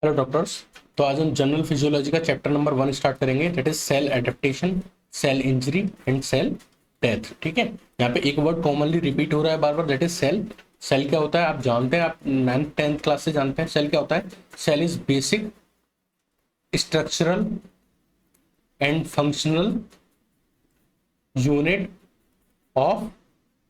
Hello doctors. तो आज हम जनरल फिजियोलॉजी का चैप्टर नंबर 1 स्टार्ट करेंगे, that is cell adaptation, cell injury and cell death. ठीक है, यहाँ पे एक वर्ड कॉमनली रिपीट हो रहा है बार बार, दैट इज सेल। सेल क्या होता है आप जानते हैं, आप 9th 10th क्लास से जानते हैं सेल क्या होता है। Cell is basic structural and functional unit of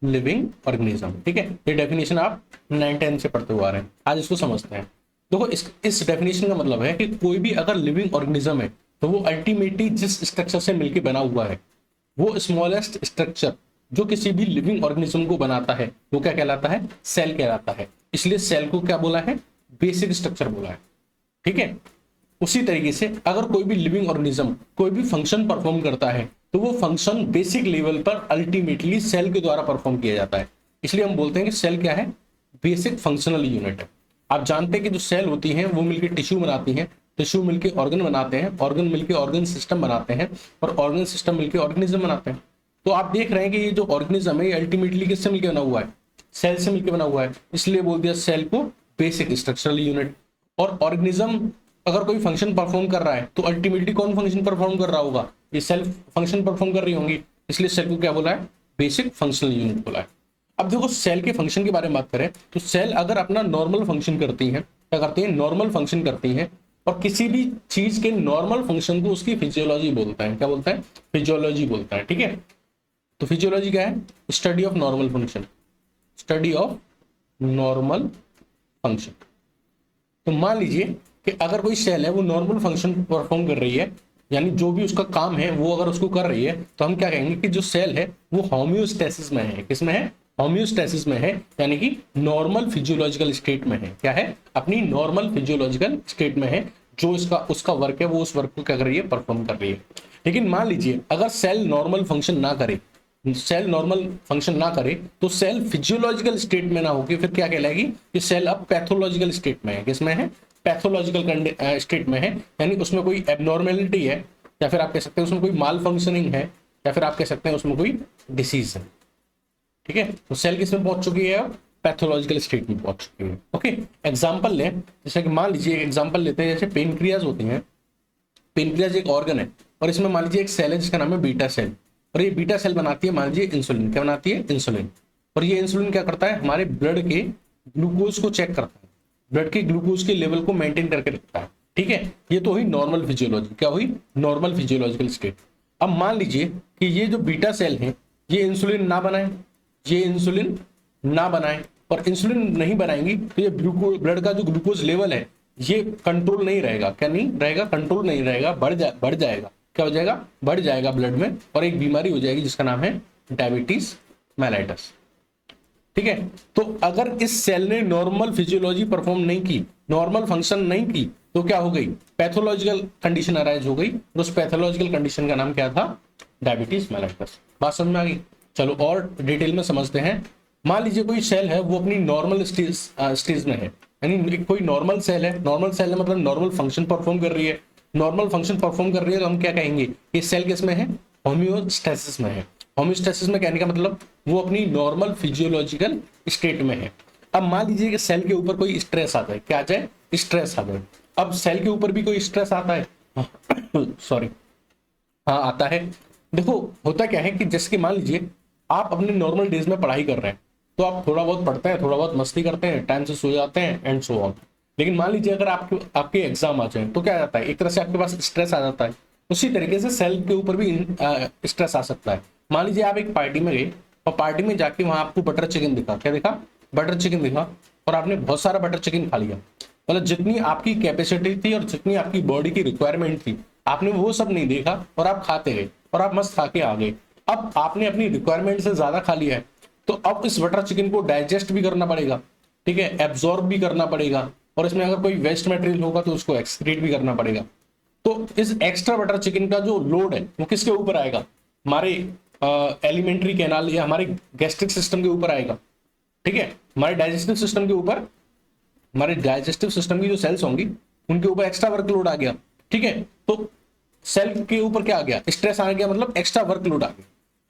living organism. ठीक है, ये डेफिनेशन आप 9th 10th से पढ़ते हुए आ रहे हैं, आज इसको समझते हैं। देखो इस डेफिनेशन का मतलब है कि कोई भी अगर लिविंग ऑर्गेनिज्म है तो वो अल्टीमेटली जिस स्ट्रक्चर से मिलकर बना हुआ है, वो स्मॉलेस्ट स्ट्रक्चर जो किसी भी लिविंग ऑर्गेनिज्म को बनाता है वो क्या कहलाता है, सेल कहलाता है। इसलिए सेल को क्या बोला है, बेसिक स्ट्रक्चर बोला है। ठीक है, उसी तरीके से अगर कोई भी लिविंग ऑर्गेनिज्म कोई भी फंक्शन परफॉर्म करता है तो वो फंक्शन बेसिक लेवल पर अल्टीमेटली सेल के द्वारा परफॉर्म किया जाता है। इसलिए हम बोलते हैं कि सेल क्या है, बेसिक फंक्शनल यूनिट है। आप जानते हैं कि जो सेल होती हैं वो मिलकर टिश्यू बनाती हैं, टिश्यू मिलकर ऑर्गन बनाते हैं, ऑर्गन मिलकर ऑर्गन सिस्टम बनाते हैं, और ऑर्गन सिस्टम मिलकर ऑर्गेनिज्म बनाते हैं। तो आप देख रहे हैं कि ये जो ऑर्गेनिज्म है ये अल्टीमेटली किससे मिलकर बना हुआ है, सेल से मिलकर बना हुआ है। इसलिए बोल दिया सेल को बेसिक स्ट्रक्चरल यूनिट। और ऑर्गेनिज्म अगर कोई फंक्शन परफॉर्म कर रहा है तो अल्टीमेटली कौन फंक्शन परफॉर्म कर रहा होगा, ये सेल फंक्शन परफॉर्म कर रही होंगी। इसलिए सेल को क्या बोला है, बेसिक फंक्शनल यूनिट बोला है। अब देखो सेल के फंक्शन के बारे में बात करें तो सेल अगर अपना नॉर्मल फंक्शन करती हैं, क्या करती हैं, नॉर्मल फंक्शन करती हैं। और किसी भी चीज के नॉर्मल फंक्शन को उसकी फिजियोलॉजी बोलता है, क्या बोलता है, फिजियोलॉजी बोलता है। ठीक है, तो फिजियोलॉजी क्या है, study of normal function, study of normal function. तो मान लीजिए कि अगर कोई सेल है वो नॉर्मल फंक्शन परफॉर्म कर रही है, यानी जो भी उसका काम है वो अगर उसको कर रही है, तो हम क्या कहेंगे कि जो सेल है वो होम्योस्टेसिस में है। किसमें है, होम्योस्टेसिस में है, यानी कि नॉर्मल फिजियोलॉजिकल स्टेट में है। क्या है, अपनी नॉर्मल फिजियोलॉजिकल स्टेट में है। जो इसका उसका वर्क है वो उस वर्क को क्या कर रही है, परफॉर्म कर रही है। लेकिन मान लीजिए अगर सेल नॉर्मल फंक्शन ना करे, सेल नॉर्मल फंक्शन ना करे तो सेल फिजियोलॉजिकल स्टेट में ना होगी, फिर क्या कहलाएगी कि सेल अब पैथोलॉजिकल स्टेट में है। किसमें है, पैथोलॉजिकल स्टेट में है, यानी उसमें कोई एबनॉर्मेलिटी है, या फिर आप कह सकते हैं उसमें कोई माल फंक्शनिंग है, या फिर आप कह सकते हैं उसमें कोई डिसीज है। ठीक है, तो सेल किस में पहुंच चुकी है, अब पैथोलॉजिकल स्टेट में पहुंच चुकी है। ओके, एग्जाम्पल लें, जैसे कि मान लीजिए एग्जाम्पल लेते हैं, जैसे पेनक्रियाज होती हैं। पेनक्रियाज एक ऑर्गन है और इसमें मान लीजिए एक सेल है जिसका नाम है बीटा सेल, और ये बीटा सेल बनाती है मान लीजिए इंसुलिन। क्या बनाती है, इंसुलिन। और ये इंसुलिन क्या करता है, हमारे ब्लड के ग्लूकोज को चेक करता है, ब्लड के ग्लूकोज के लेवल को मेंटेन करके रखता है। ठीक है, ये तो हुई नॉर्मल फिजियोलॉजी, क्या हुई, नॉर्मल फिजियोलॉजिकल स्टेट। अब मान लीजिए कि ये जो बीटा सेल है ये इंसुलिन ना बनाए, ये इंसुलिन ना बनाए, और इंसुलिन नहीं बनाएंगी तो ये ब्लड का जो ग्लूकोज लेवल है ये कंट्रोल नहीं रहेगा। क्या नहीं रहेगा, कंट्रोल नहीं रहेगा, बढ़ जाएगा। क्या हो जाएगा, बढ़ जाएगा ब्लड में, और एक बीमारी हो जाएगी जिसका नाम है डायबिटीज मेलाइटस। ठीक है, तो अगर इस सेल ने नॉर्मल फिजियोलॉजी परफॉर्म नहीं की, नॉर्मल फंक्शन नहीं की, तो क्या हो गई, पैथोलॉजिकल कंडीशन अराइज हो गई, और उस पैथोलॉजिकल कंडीशन का नाम क्या था, डायबिटीज मेलाइटस। बात समझ में आ गई। चलो और डिटेल में समझते हैं। मान लीजिए कोई सेल है वो अपनी नॉर्मल स्टेज में है, यानी कोई नॉर्मल सेल है, नॉर्मल सेल है मतलब नॉर्मल फंक्शन परफॉर्म कर रही है। नॉर्मल फंक्शन परफॉर्म कर रही है तो हम क्या कहेंगे, ये सेल किस में है, होम्योस्टेसिस में है। होम्योस्टेसिस में कहने का मतलब वो अपनी नॉर्मल फिजियोलॉजिकल स्टेट में है। अब मान लीजिए कि सेल के ऊपर कोई स्ट्रेस आता है, क्या आ जाए, स्ट्रेस आ जाए। अब सेल के ऊपर भी कोई स्ट्रेस आता है सॉरी, हाँ आता है। देखो होता क्या है कि जैसे कि मान लीजिए आप अपने नॉर्मल डेज में पढ़ाई कर रहे हैं, तो आप थोड़ा बहुत पढ़ते हैं, थोड़ा बहुत मस्ती करते हैं, टाइम से सो जाते हैं एंड सो ऑन। लेकिन मान लीजिए अगर आपके एग्जाम आ जाए तो क्या आ जाता है, एक तरह से आपके पास स्ट्रेस आ जाता है। उसी तरीके से सेल के ऊपर भी स्ट्रेस आ सकता है। मान लीजिए आप एक पार्टी में गए और पार्टी में जाके वहां आपको बटर चिकन दिखा, क्या दिखा, बटर चिकन दिखा, और आपने बहुत सारा बटर चिकन खा लिया। मतलब जितनी आपकी कैपेसिटी थी और जितनी आपकी बॉडी की रिक्वायरमेंट थी आपने वो सब नहीं देखा, और आप खाते गए और आप मस्त खा के आ गए। अब आपने अपनी रिक्वायरमेंट से ज्यादा खा लिया है, तो अब इस बटर चिकन को डाइजेस्ट भी करना पड़ेगा, ठीक है, एब्जॉर्ब भी करना पड़ेगा, और इसमें अगर कोई वेस्ट मटेरियल होगा तो उसको एक्सक्रीट भी करना पड़ेगा। तो इस एक्स्ट्रा बटर चिकन का जो लोड है वो किसके ऊपर आएगा, हमारे एलिमेंट्री कैनाल या हमारे गैस्ट्रिक सिस्टम के ऊपर आएगा। ठीक है, हमारे डाइजेस्टिव सिस्टम के ऊपर, हमारे डाइजेस्टिव सिस्टम की जो सेल्स होंगी उनके ऊपर एक्स्ट्रा वर्कलोड आ गया। ठीक है, तो सेल के ऊपर क्या आ गया, स्ट्रेस आ गया, मतलब एक्स्ट्रा वर्कलोड आ गया।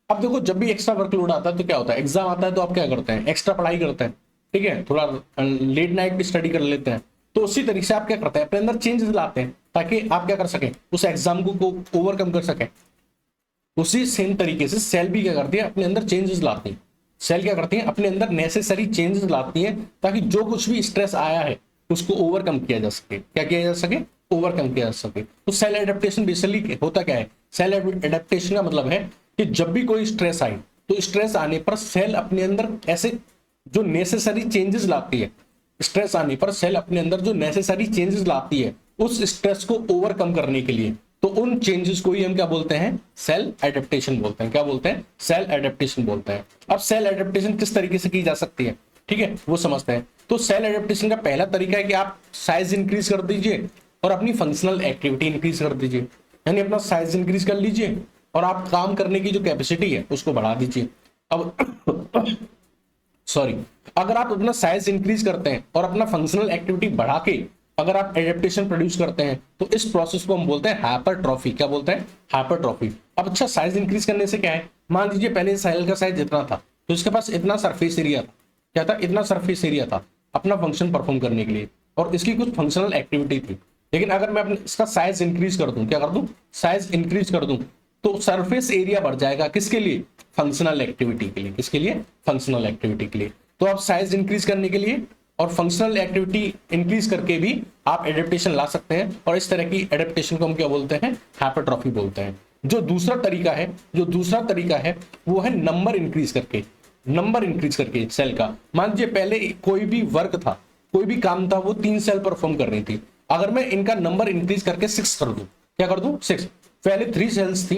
अब देखो जब भी एक्स्ट्रा वर्कलोड आता है तो क्या होता है, एग्जाम आता है तो आप क्या करते हैं, एक्स्ट्रा पढ़ाई करते हैं। ठीक है, थोड़ा लेट नाइट भी स्टडी कर लेते हैं। तो उसी तरीके से आप क्या करते हैं, अपने अंदर चेंजेस लाते हैं ताकि आप क्या कर सकें, उस एग्जाम को ओवरकम कर सकें। उसी सेम तरीके से सेल भी क्या करती है, अपने अंदर चेंजेस लाती है। सेल क्या करती है, अपने अंदर नेसेसरी चेंजेस लाती है ताकि जो कुछ भी स्ट्रेस आया है उसको ओवरकम किया जा सके। क्या किया जा सके, ओवरकम किया जा सके। तो सेल एडेप्टेशन बेसिकली होता क्या है, सेल एडेप्टेशन का मतलब है कि जब भी कोई स्ट्रेस आए तो स्ट्रेस आने पर सेल अपने अंदर ऐसे जो नेसेसरी चेंजेस लाती है, स्ट्रेस आने पर सेल अपने अंदर जो नेसेसरी चेंजेस लाती है उस स्ट्रेस को ओवरकम करने के लिए, तो उन चेंजेस को ही हम क्या बोलते हैं, सेल एडेप्टेशन बोलते हैं। क्या बोलते हैं, सेल एडेप्टेशन बोलते हैं। अब सेल एडेप्टेशन किस तरीके से की जा सकती है, ठीक है, वो समझते हैं। तो सेल एडेप्टेशन का पहला तरीका है कि आप साइज इंक्रीज कर दीजिए और अपनी फंक्शनल एक्टिविटी इंक्रीज कर दीजिए। यानी अपना साइज इंक्रीज कर लीजिए और आप काम करने की जो कैपेसिटी है उसको बढ़ा दीजिए। अब सॉरी, अगर आप अपना साइज इंक्रीज करते हैं और अपना फंक्शनल एक्टिविटी बढ़ा के अगर आप एडेप्टेशन प्रोड्यूस करते हैं तो इस प्रोसेस को हम बोलते हैं हाइपरट्रॉफी। क्या बोलते हैं, हाइपरट्रॉफी। अब अच्छा, साइज इंक्रीज करने से क्या है, मान लीजिए पहले सेल का साइज इतना था तो इसके पास इतना सरफेस एरिया था। क्या था, इतना सरफेस एरिया था अपना फंक्शन परफॉर्म करने के लिए और इसकी कुछ फंक्शनल एक्टिविटी थी। लेकिन अगर मैं अपने इसका साइज इंक्रीज कर दूं, क्या कर दूं, साइज इंक्रीज कर दूं, तो सरफेस एरिया बढ़ जाएगा। किसके लिए, फंक्शनल एक्टिविटी के लिए। किसके लिए, फंक्शनल एक्टिविटी के लिए। तो आप साइज इंक्रीज करने के लिए और फंक्शनल एक्टिविटी इंक्रीज करके भी आप एडेप्टेशन ला सकते हैं और इस तरह की एडेप्टेशन को हम क्या बोलते हैं, हाइपरट्रॉफी बोलते हैं। जो दूसरा तरीका है वो है नंबर इंक्रीज करके। नंबर इंक्रीज करके सेल का, मान लीजिए पहले कोई भी वर्क था, कोई भी काम था, वो 3 सेल परफॉर्म कर रही थी। अगर मैं इनका नंबर इंक्रीज करके 6 कर दूं, क्या कर दूं, 6। पहले 3 सेल्स थी,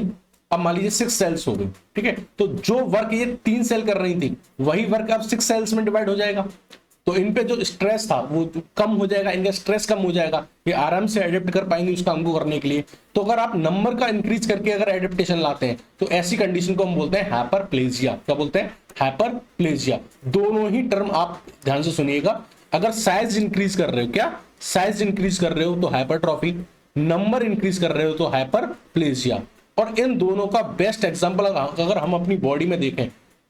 अब मान लीजिए 6 सेल्स हो गई, ठीक है। तो जो वर्क ये 3 सेल कर रही थी वही वर्क अब 6 सेल्स में डिवाइड हो जाएगा। तो इन पे जो स्ट्रेस था वो कम हो जाएगा, इनका स्ट्रेस कम हो जाएगा, ये आराम से एडेप्ट कर पाएंगे उस काम को करने के लिए। तो अगर आप नंबर का इंक्रीज करके अगर एडेप्टेशन लाते हैं तो ऐसी कंडीशन को हम बोलते हैं हाइपरप्लेजिया। क्या बोलते हैं, हाइपरप्लेजिया। दोनों ही टर्म आप ध्यान से सुनिएगा। अगर साइज इंक्रीज कर रहे हो, क्या साइज इंक्रीज कर रहे हो तो हाइपरट्रॉफी, नंबर इंक्रीज कर रहे हो तो हाइपरप्लेजिया। और इन दोनों का बेस्ट एग्जांपल अगर हम अपनी बॉडी में देखें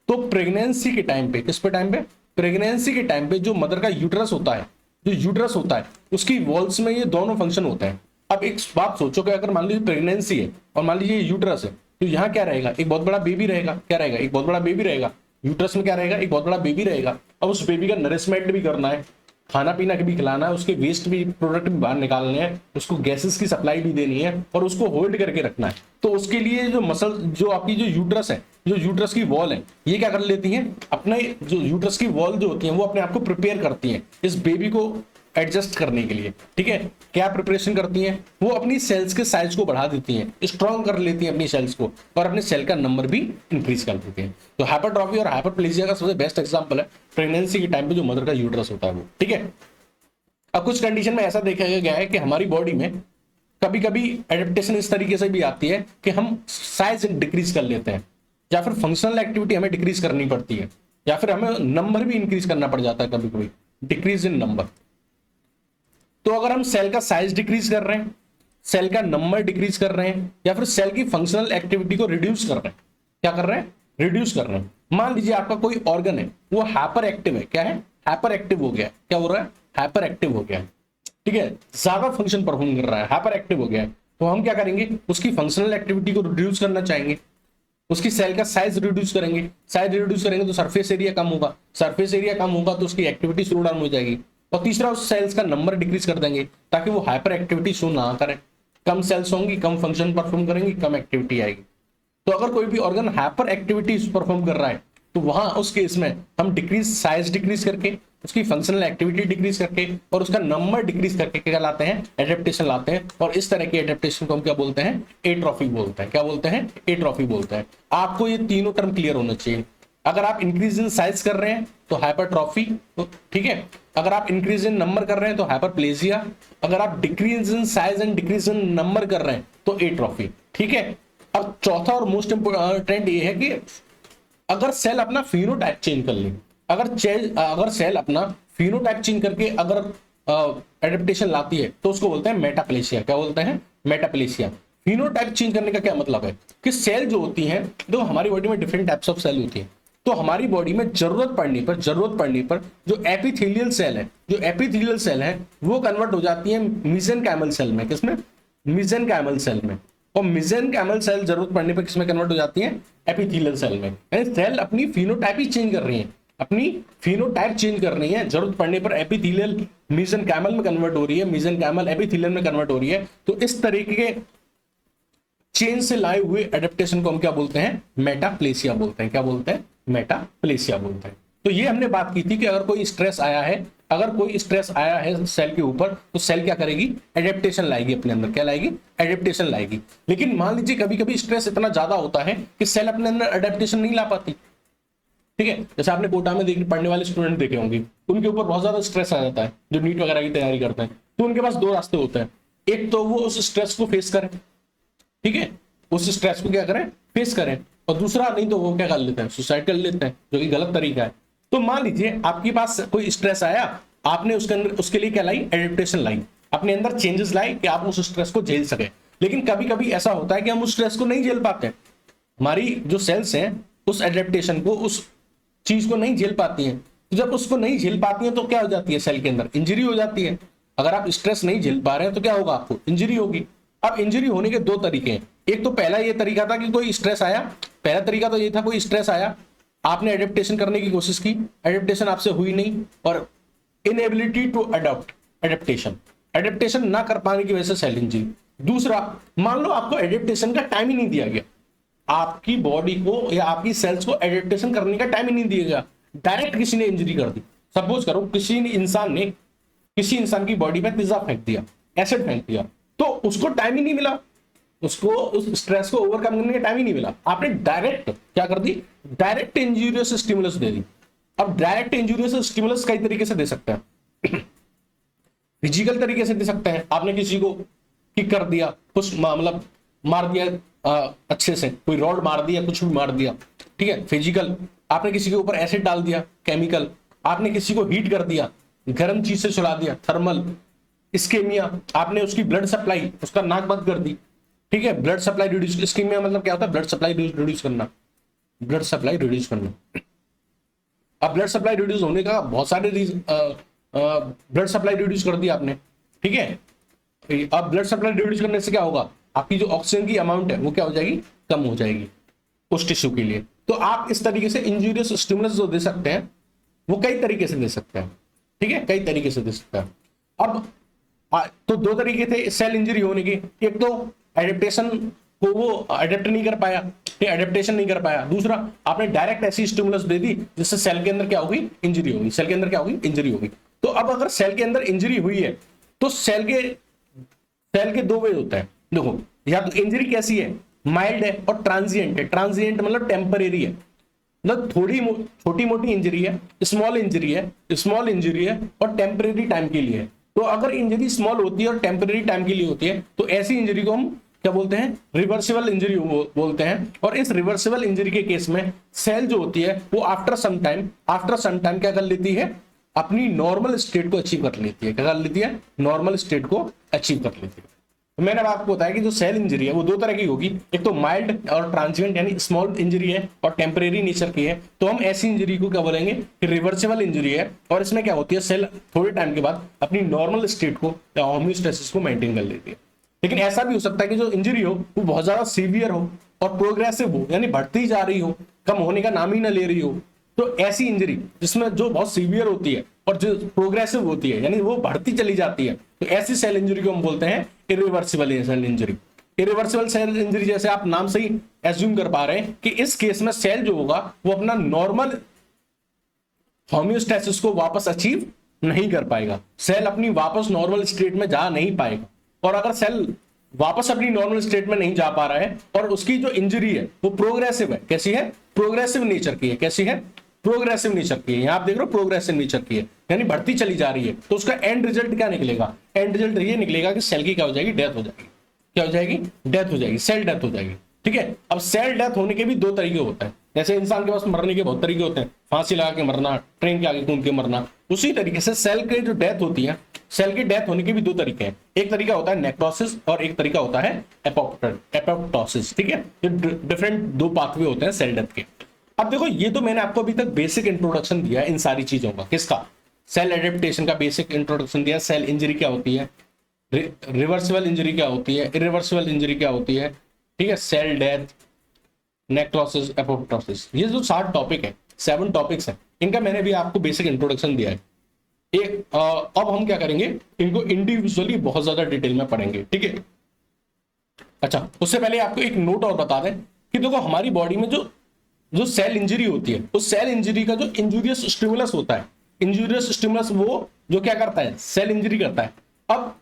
तो प्रेगनेंसी के टाइम पे, किस पे टाइम पे, प्रेगनेंसी के टाइम पे जो मदर का यूट्रस होता है, जो यूट्रस होता है उसकी वॉल्स में ये दोनों फंक्शन होते हैं। अब एक बात सोचो कि अगर मान लीजिए प्रेगनेंसी है और मान लीजिए यूट्रस है, तो यहाँ क्या रहेगा, एक बहुत बड़ा बेबी रहेगा। क्या रहेगा, एक बहुत बड़ा बेबी रहेगा। यूट्रस में क्या रहेगा, एक बहुत बड़ा बेबी रहेगा। अब उस बेबी का नरिशमेंट भी करना है, खाना पीना भी खिलाना है, उसके वेस्ट भी प्रोडक्ट भी बाहर निकालने हैं, उसको गैसेस की सप्लाई भी देनी है और उसको होल्ड करके रखना है। तो उसके लिए जो मसल, जो आपकी जो यूट्रस है, जो यूट्रस की वॉल है, ये क्या कर लेती हैं, अपने जो यूट्रस की वॉल जो होती है वो अपने आप को प्रिपेयर करती हैं इस बेबी को एडजस्ट करने के लिए, ठीक है। क्या प्रिपरेशन करती हैं, वो अपनी सेल्स के साइज को बढ़ा देती हैं, स्ट्रॉन्ग कर लेती हैं अपनी सेल्स को और अपने सेल का नंबर भी इंक्रीज कर देती हैं। तो हाइपरट्रॉफी और हाइपरप्लेजिया का सबसे बेस्ट एग्जांपल है प्रेगनेंसी के टाइम पे जो मदर का यूट्रस होता है वो, ठीक है। अब कुछ कंडीशन में ऐसा देखा गया है कि हमारी बॉडी में कभी कभी एडेप्टेशन इस तरीके से भी आती है कि हम साइज डिक्रीज कर लेते हैं या फिर फंक्शनल एक्टिविटी हमें डिक्रीज करनी पड़ती है या फिर हमें नंबर भी इंक्रीज करना पड़ जाता है कभी कभी, डिक्रीज इन नंबर। तो अगर हम सेल का साइज डिक्रीज कर रहे हैं, सेल का नंबर डिक्रीज कर रहे हैं या फिर सेल की फंक्शनल एक्टिविटी को रिड्यूस कर रहे हैं, क्या कर रहे हैं, रिड्यूस कर रहे हैं। मान लीजिए आपका कोई ऑर्गन है वो हाइपर एक्टिव है, क्या है, हाइपर एक्टिव हो गया, क्या हो रहा है, हाइपर एक्टिव हो गया, ठीक है, ज्यादा फंक्शन परफॉर्म कर रहा है, हाइपर एक्टिव हो गया है। तो हम क्या करेंगे, उसकी फंक्शनल एक्टिविटी को रिड्यूस करना चाहेंगे, उसकी सेल का साइज रिड्यूस करेंगे। साइज रिड्यूस करेंगे तो सरफेस एरिया कम होगा, सरफेस एरिया कम होगा तो उसकी एक्टिविटी स्लो डाउन हो जाएगी। और तीसरा, उस सेल्स का नंबर डिक्रीज कर देंगे ताकि वो हाइपर एक्टिविटी शो ना करें। कम सेल्स होंगी, कम फंक्शन परफॉर्म करेंगी, कम एक्टिविटी आएगी। तो अगर कोई भी ऑर्गन हाइपर एक्टिविटी परफॉर्म कर रहा है तो वहां उस केस में हम डिक्रीज साइज डिक्रीज करके, उसकी फंक्शनल एक्टिविटी डिक्रीज करके और उसका नंबर डिक्रीज करके क्या लाते हैं, एडेप्टेशन लाते हैं। और इस तरह की एडेप्टेशन को हम क्या बोलते हैं, एट्रोफी बोलते हैं। क्या बोलते हैं, एट्रोफी बोलते हैं। आपको ये तीनों टर्म क्लियर होना चाहिए। अगर आप इंक्रीज इन साइज कर रहे हैं तो हाइपरट्रॉफी, तो ठीक है। अगर आप इंक्रीज इन नंबर कर रहे हैं तो हाइपरप्लेजिया। अगर आप decrease in size and decrease in number कर रहे हैं तो एट्रोफी, ठीक है। अब चौथा और मोस्ट इंपोर्टेंट ये है कि अगर सेल अपना फिनोटाइप चेंज कर ले, अगर सेल अपना फिनोटाइप चेंज करके अगर एडेप्टेशन लाती है तो उसको बोलते हैं मेटाप्लेसिया। क्या बोलते हैं, मेटाप्लेसिया। फिनोटाइप चेंज करने का क्या मतलब है कि सेल जो होती हैं, देखो हमारी बॉडी में डिफरेंट टाइप्स ऑफ सेल होती हैं। तो हमारी बॉडी में जरूरत पड़ने पर जो एपिथेलियल सेल है वो कन्वर्ट हो जाती है मेसेनकाइमल सेल में। किसमें? मेसेनकाइमल सेल में। और मेसेनकाइमल सेल जरूरत पड़ने पर किसमें कन्वर्ट हो जाती है? एपिथेलियल सेल में। यानी सेल अपनी फिनोटाइप ही चेंज कर रही है, अपनी फिनोटाइप चेंज कर रही है, जरूरत पड़ने पर एपिथेलियल मेसेनकाइमल में कन्वर्ट हो रही है, मेसेनकाइमल एपिथेलियल में कन्वर्ट हो रही है। तो इस तरीके के चेंज से लाए हुए एडेप्टेशन को हम क्या बोलते हैं? मेटाप्लेसिया बोलते हैं। क्या बोलते हैं? मेटाप्लेसिया बोलते हैं। तो ये हमने बात की थी कि अगर कोई स्ट्रेस आया है सेल के ऊपर, तो सेल क्या करेगी? एडेप्टेशन लाएगी अपने अंदर। क्या लाएगी? एडेप्टेशन लाएगी। लेकिन मान लीजिए कभी कभी स्ट्रेस इतना ज्यादा होता है कि सेल अपने अंदर एडेप्टेशन नहीं ला पाती। ठीक है, जैसे आपने कोटा में पढ़ने वाले स्टूडेंट देखे होंगे, उनके ऊपर बहुत ज्यादा स्ट्रेस आ जाता है, जो नीट वगैरह की तैयारी करते हैं। तो उनके पास दो रास्ते होते हैं। एक तो वो उस स्ट्रेस को फेस करें, ठीक है, उस स्ट्रेस को क्या करें? फेस करें। और दूसरा, नहीं तो वो क्या कर लेते हैं? सुसाइड कर लेते हैं, जो कि गलत तरीका है। तो मान लीजिए आपके पास कोई स्ट्रेस आया, आपने उसके अंदर उसके लिए क्या लाई? एडेप्टेशन लाई, अपने अंदर चेंजेस लाई कि आप उस स्ट्रेस को झेल सके। लेकिन कभी कभी ऐसा होता है कि हम उस स्ट्रेस को नहीं झेल पाते। हमारी जो सेल्स हैं उस एडेप्टेशन को, उस चीज को नहीं झेल पाती हैं। तो जब उसको नहीं झेल पाती हैं तो क्या हो जाती है? सेल के अंदर इंजरी हो जाती है। अगर आप स्ट्रेस नहीं झेल पा रहे हैं तो क्या होगा? आपको इंजरी होगी। अब इंजरी होने के दो तरीके हैं। एक तो पहला ये तरीका था कि कोई स्ट्रेस आया, पहला तरीका तो ये था कोई स्ट्रेस आया, आपने एडेप्टेशन करने की कोशिश की, एडेप्टेशन आपसे हुई नहीं, और इनएबिलिटी टू अडॉप्ट, एडेप्टेशन ना कर पाने की वजह से सेल इंजरी। दूसरा, मान लो आपको एडेप्टेशन का टाइम ही नहीं दिया गया, आपकी बॉडी को या आपकी सेल्स को एडेप्टेशन करने का टाइम ही नहीं दिया गया, डायरेक्ट किसी ने इंजरी कर दी। सपोज करो किसी इंसान की बॉडी पे पिज्जा फेंक दिया, एसिड फेंक दिया, तो उसको टाइम ही नहीं मिला, उसको उस स्ट्रेस को ओवरकम करने का टाइम ही नहीं मिला। आपने डायरेक्ट क्या कर दी? डायरेक्ट इंजूरियस स्टिमुलस दे दी। अब डायरेक्ट इंजूरियस स्टिमुलस कई तरीके से दे सकते हैं। फिजिकल तरीके से दे सकते हैं, आपने किसी को किक कर दिया, कुछ मतलब मार दिया, अच्छे से कोई रॉड मार दिया, कुछ भी मार दिया, ठीक है, फिजिकल। आपने किसी के ऊपर एसिड डाल दिया, केमिकल। आपने किसी को हीट कर दिया, गर्म चीज से चला दिया, थर्मल। इस्केमिया, आपने उसकी ब्लड सप्लाई, उसका नाक बंद कर दी, ठीक है, ब्लड सप्लाई रिड्यूस। इस्केमिया मतलब क्या होता है? ब्लड सप्लाई रिड्यूस करना, ब्लड सप्लाई रिड्यूस करना। अब ब्लड सप्लाई रिड्यूस होने का बहुत सारे रीजन, ब्लड सप्लाई रिड्यूस कर दी आपने, ठीक है। अब ब्लड सप्लाई रिड्यूस करने से क्या होगा? आपकी जो ऑक्सीजन की अमाउंट है वो क्या हो जाएगी? कम हो जाएगी उस टिश्यू के लिए। तो आप इस तरीके से इंजूरियस स्टिमुलस जो दे सकते हैं वो कई तरीके से दे सकते हैं, ठीक है, कई तरीके से दे सकते हैं। अब तो दो तरीके थे सेल इंजरी होने के। एक तो एडेप्टेशन को वो अडेप्ट नहीं कर पाया, एडेप्टेशन नहीं कर पाया। दूसरा, आपने डायरेक्ट ऐसी स्टिमुलस दे दी जिससे सेल के अंदर क्या होगी? इंजरी होगी। सेल के अंदर क्या होगी? इंजरी होगी। तो अब अगर सेल के अंदर इंजरी हुई है तो सेल के दो वे होता है। देखो, या तो इंजरी कैसी है? माइल्ड है और ट्रांजिएंट है। ट्रांजिएंट मतलब टेम्परेरी है, मतलब थोड़ी छोटी मोटी इंजरी है, स्मॉल इंजरी है और टेम्परेरी टाइम के लिए है। तो अगर इंजरी स्मॉल होती है और टेम्परेरी टाइम के लिए होती है तो ऐसी इंजरी को हम क्या बोलते हैं? रिवर्सिबल इंजरी बोलते हैं। और इस रिवर्सिबल इंजरी के केस में सेल जो होती है वो आफ्टर सम टाइम क्या कर लेती है? अपनी नॉर्मल स्टेट को अचीव कर लेती है। क्या कर लेती है? नॉर्मल स्टेट को अचीव कर लेती है। तो मैंने आपको बताया कि जो सेल इंजरी है वो दो तरह की होगी। एक तो माइल्ड और ट्रांजिएंट, यानी स्मॉल इंजरी है और टेम्परेरी नेचर की है। तो हम ऐसी इंजरी को क्या बोलेंगे? कि रिवर्सिबल इंजरी है। और इसमें क्या होती है? सेल थोड़े टाइम के बाद अपनी नॉर्मल स्टेट को या होम्योस्टेसिस को मेंटेन कर लेती है। लेकिन ऐसा भी हो सकता है कि जो इंजरी हो वो बहुत ज्यादा सीवियर हो और प्रोग्रेसिव हो, यानी बढ़ती जा रही हो, कम होने का नाम ही ना ले रही हो। तो ऐसी इंजरी जिसमें जो बहुत सीवियर होती है और जो प्रोग्रेसिव होती है, यानी वो बढ़ती चली जाती है, तो ऐसी सेल इंजरी को हम बोलते हैं irreversible cell injury. Irreversible cell injury जैसे आप नाम से ही एज्यूम कर पा रहे हैं कि इस केस में सेल जो होगा वो अपना नॉर्मल होम्योस्टेसिस को वापस अचीव नहीं कर पाएगा। सेल अपनी वापस नॉर्मल स्टेट में जा नहीं पाएगा। और अगर सेल वापस अपनी नॉर्मल स्टेट में नहीं जा पा रहा है और उसकी जो इंजरी है वो प्रोग्रेसिव है, कैसी है? प्रोग्रेसिव नेचर की है। कैसी है? प्रोग्रेसिव नेचर की है। यहां आप देख रहे हो प्रोग्रेसिव नेचर की है, यानी बढ़ती चली जा रही है। तो उसका एंड रिजल्ट क्या निकलेगा? एंड रिजल्ट ये निकलेगा कि सेल की क्या हो जाएगी? डेथ हो जाएगी। क्या हो जाएगी? डेथ हो जाएगी, सेल डेथ हो जाएगी। ठीक है। अब सेल डेथ होने के भी दो तरीके होते हैं। जैसे इंसान के पास मरने के बहुत तरीके होते हैं, फांसी लगा के मरना, ट्रेन के आगे कूद के मरना, उसी तरीके से सेल की जो डेथ होती है, सेल की डेथ होने के भी दो तरीके हैं। एक तरीका होता है नेक्रोसिस और एक तरीका होता है एपोप्टोसिस। ठीक है, ये डिफरेंट दो पाथवे होते हैं सेल डेथ के। अब देखो ये तो मैंने आपको अभी तक बेसिक इंट्रोडक्शन दिया है इन सारी चीजों का, किसका, सेल एडेप्टेशन का बेसिक इंट्रोडक्शन दिया, सेल इंजरी क्या होती है, रिवर्सिबल इंजरी क्या होती है, इरिवर्सिबल इंजरी क्या होती है, ठीक है, सेल डेथ, नेक्रोसिस, एपोप्टोसिस, ये जो 7 टॉपिक है, 7 टॉपिक्स है, इनका मैंने भी आपको बेसिक इंट्रोडक्शन दिया है। अब हम क्या करेंगे, इनको इंडिविजुअली बहुत ज्यादा डिटेल में पढ़ेंगे, ठीक है। अच्छा, उससे पहले आपको एक नोट और बता दें कि देखो हमारी बॉडी में जो जो सेल इंजरी होती है, उस सेल इंजरी का जो इंजूरियस स्टिमुलस होता है, इंजूरियस स्टिमुलस वो जो क्या करता है, सेल इंजरी करता है। अब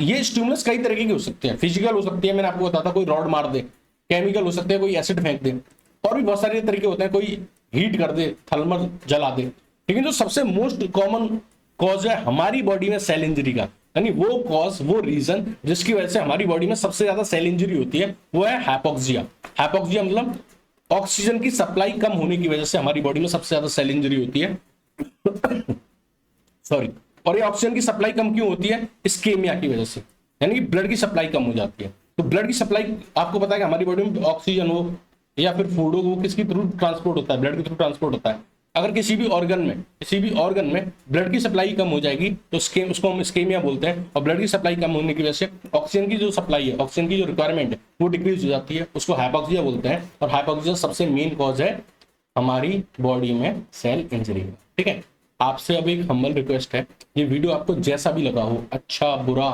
ये स्टिमुलस कई तरीके की हो सकती है, फिजिकल हो सकती है, मैंने आपको बताया था, कोई रॉड मार दे, केमिकल हो सकते हैं, कोई एसिड फेंक दे, और भी बहुत सारे तरीके होते हैं, कोई हीट कर दे, थर्मल जला दे। लेकिन जो सबसे मोस्ट कॉमन कॉज है हमारी बॉडी में सेल इंजरी का, यानी वो कॉज, वो रीजन जिसकी वजह से हमारी बॉडी में सबसे ज्यादा सेल इंजरी होती है, वो है हाइपोक्सिया। हाइपोक्सिया मतलब ऑक्सीजन की सप्लाई कम होने की वजह से हमारी बॉडी में सबसे ज्यादा सेल इंजरी होती है। सॉरी। और ये ऑक्सीजन की सप्लाई कम क्यों होती है, इस्केमिया की वजह से, यानी कि ब्लड की सप्लाई कम हो जाती है। तो ब्लड की सप्लाई, आपको पता है कि हमारी बॉडी में ऑक्सीजन हो या फिर फूड हो, वो किसके थ्रू ट्रांसपोर्ट होता है, ब्लड के थ्रू ट्रांसपोर्ट होता है। अगर किसी भी ऑर्गन में ब्लड की सप्लाई कम हो जाएगी तो उसको हम इस्केमिया बोलते हैं। और ब्लड की सप्लाई कम होने की वजह से ऑक्सीजन की जो सप्लाई है, ऑक्सीजन की जो रिक्वायरमेंट है, वो डिक्रीज हो जाती है, उसको हाइपोक्सिया बोलते हैं। और हाइपोक्सिया सबसे मेन कॉज है हमारी बॉडी में सेल इंजरी का, ठीक है। आपसे अब एक हम्बल रिक्वेस्ट है, ये वीडियो आपको जैसा भी लगा हो, अच्छा बुरा,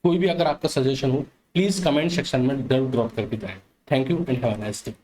कोई भी अगर आपका सजेशन हो, प्लीज कमेंट सेक्शन में जरूर ड्रॉप करके जाए। Thank you and have a nice day.